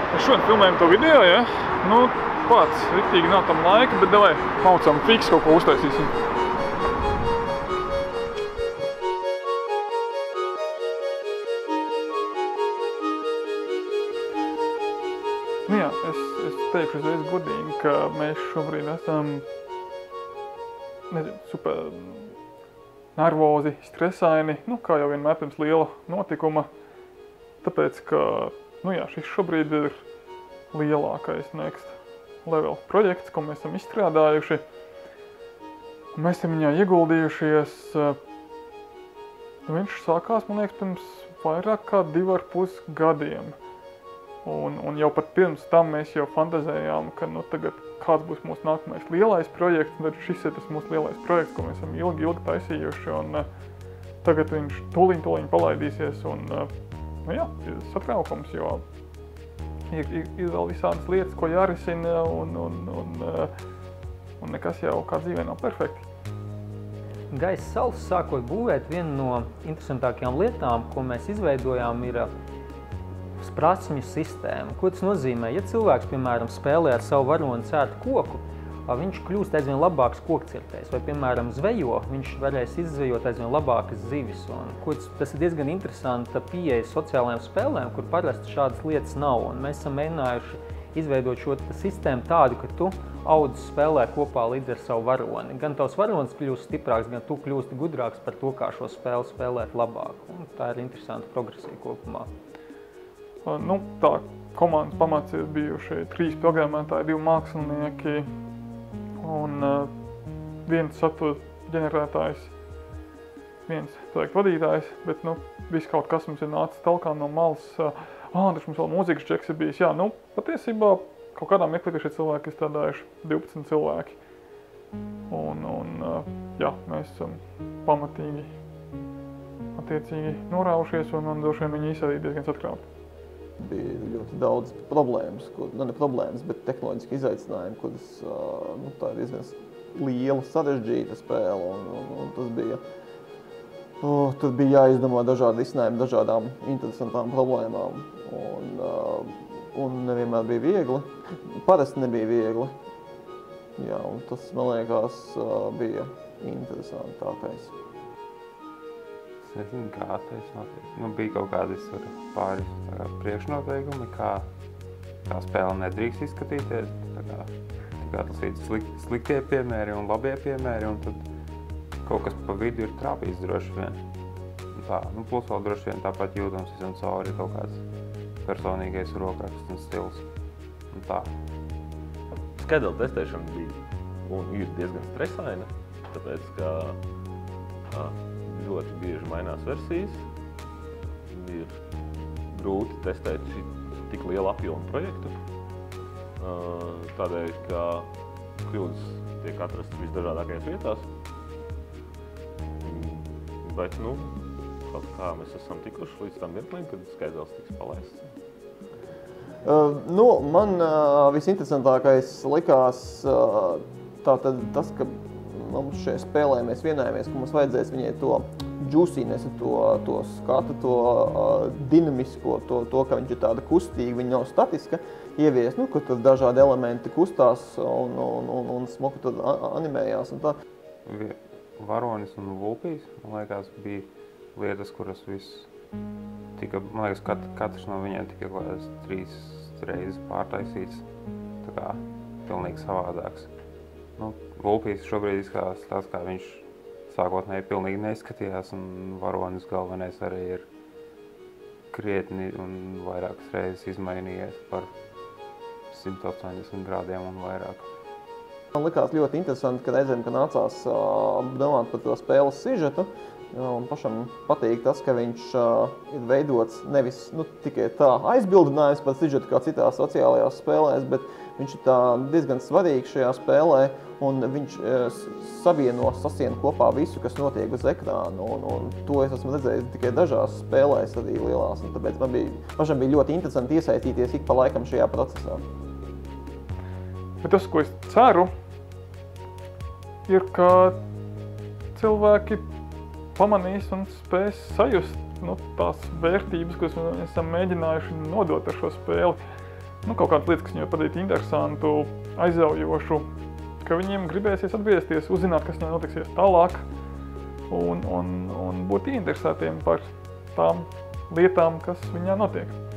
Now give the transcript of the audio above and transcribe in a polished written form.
Mēs šodien filmējam to video, ja? Nu, pats, riktīgi nav tam laika, bet davai, maucam, fiks kaut ko uztaisīsim. Nu jā, es teikšu uzreiz godīgi, ka mēs šobrīd esam, nezinu, super nervozi, stresaini, nu, kā jau vienmēr pirms liela notikuma. Tāpēc, ka, nu jā, šis šobrīd ir lielākais next level projekts, ko mēs esam izstrādājuši. Mēs esam viņā ieguldījušies. Viņš sākās, man liekas, pirms vairāk kā 2,5 gadiem. Un jau pat pirms tam mēs jau fantazējām, ka nu, tagad kāds būs mūsu nākamais lielais projekts, un tad šis ir tas mūsu lielais projekts, ko mēs esam ilgi taisījuši, un tagad viņš tuliņ palaidīsies, un nu jā, ir satraukums, jo ir vēl visādas lietas, ko jārisina, un nekas jau kā dzīvē nav perfekti. Gaisa salas sākot būvēt, viena no interesantākajām lietām, ko mēs izveidojām, ir prasmju sistēma. Ko tas nozīmē? Ja cilvēks, piemēram, spēlē ar savu varoni cērtu koku, viņš kļūst aizvien labāks kokcirtējs, vai, piemēram, zvejo, viņš varēs izzvejot aizvien labākas zivis. Tas ir diezgan interesanta pieeja sociālajām spēlēm, kur parasti šādas lietas nav. Un mēs esam mēģinājuši izveidot šo sistēmu tādu, ka tu audzi spēlē kopā līdz ar savu varoni. Gan tavs varonis kļūst stiprāks, gan tu kļūsti gudrāks par to, kā šo spēli spēlēt labāk. Un tā ir interesanta progresija kopumā. Nu, tā komandas pamats ir bijuši 3 programmētāji, 2 mākslinieki un viens satura ģenerētājs, viens projektu vadītājs, bet nu, viss kaut kas mums ir nācis talkā no malas. Taču mums vēl mūzikas čeks ir bijis. Jā, nu, patiesībā kaut kādā mirklī šie cilvēki ir strādājuši 12 cilvēki. Jā, mēs esam pamatīgi attiecīgi norāvušies un droši vien viņi arī diezgan satrauti. Bija ļoti daudz problēmas, ne problēmas, bet tehnoloģiski izaicinājumi, kuras nu, tā ir diezgan liela, sarežģīta spēle, un tas bija, tur bija jāizdomā dažādi risinājumi dažādām interesantām problēmām, un nevienmēr bija viegli, parasti nebija viegli, jā, un tas, man liekas, bija interesantākais. Es nezinu, kā tas notiek. Nu, bija kaut kādas pāris priekšnoteikumi, kā spēle nedrīkst izskatīties. Tā tas ir sliktie piemēri un labie piemēri, un tad kaut kas pa vidu ir trāpījis droši vien. Nu, plus vēl droši vien tāpat jūtams visam cauri kaut kāds personīgais rokraksts un stils. Un tā. Schedule testēšana bija un ir diezgan stresaina, tāpēc, ka ļoti bieži mainās versijas, ir grūti testēt tik lielu apjomu projektu, tādēļ, ka kļūdas tiek atrastas visdažādākajās vietās, bet, nu, kaut kā mēs esam tikuši līdz tam mirklim, kad Schedules tiks palaists. Nu, man visinteresantākais likās tātad tas, ka mums šajā spēlē mēs vienojāmies, ka mums vajadzēs viņai to juiciness, to skatu, to dinamisko, to, ka viņš ir tāda kustīga, viņa nav statiska, ievies, nu, ka tur dažādi elementi kustās un smuki tur animējās un tā. Varonis un vulpīs, man liekas, bija lietas, kuras tika, man liekas, katrs no viņiem tika kaut kādas 3 reizes pārtaisīts, tā kā pilnīgi savādāks. Nu, vulpīs šobrīd izskatās tāds, kā viņš sākotnēji pilnīgi neizskatījās, un varonis galvenais arī ir krietni un vairākas reizes izmainījies par 180 grādiem un vairāk. Man likās ļoti interesanti, ka reizēm, kad nācās domāt par to spēles sižetu, un pašam patīk tas, ka viņš ir veidots nevis tikai tā aizbildinājums par sižetu kā citās sociālajās spēlēs, bet viņš ir tā diezgan svarīgs šajā spēlē, un viņš sasien kopā visu, kas notiek uz ekrāna, un to es esmu redzējis tikai dažās spēlēs arī lielās, un tāpēc man pašam bija ļoti interesanti iesaistīties ik pa laikam šajā procesā. Bet tas, ko es ceru, ir, ka cilvēki pamanīs un spēs sajust tās vērtības, kuras mēs esam mēģinājuši nodot ar šo spēli. kaut kādas lietas, kas viņiem padarīt interesantu, aizraujošu, ka viņiem gribēsies atgriezties, uzzināt, kas viņiem notiksies tālāk un būt interesētiem par tām lietām, kas viņā notiek.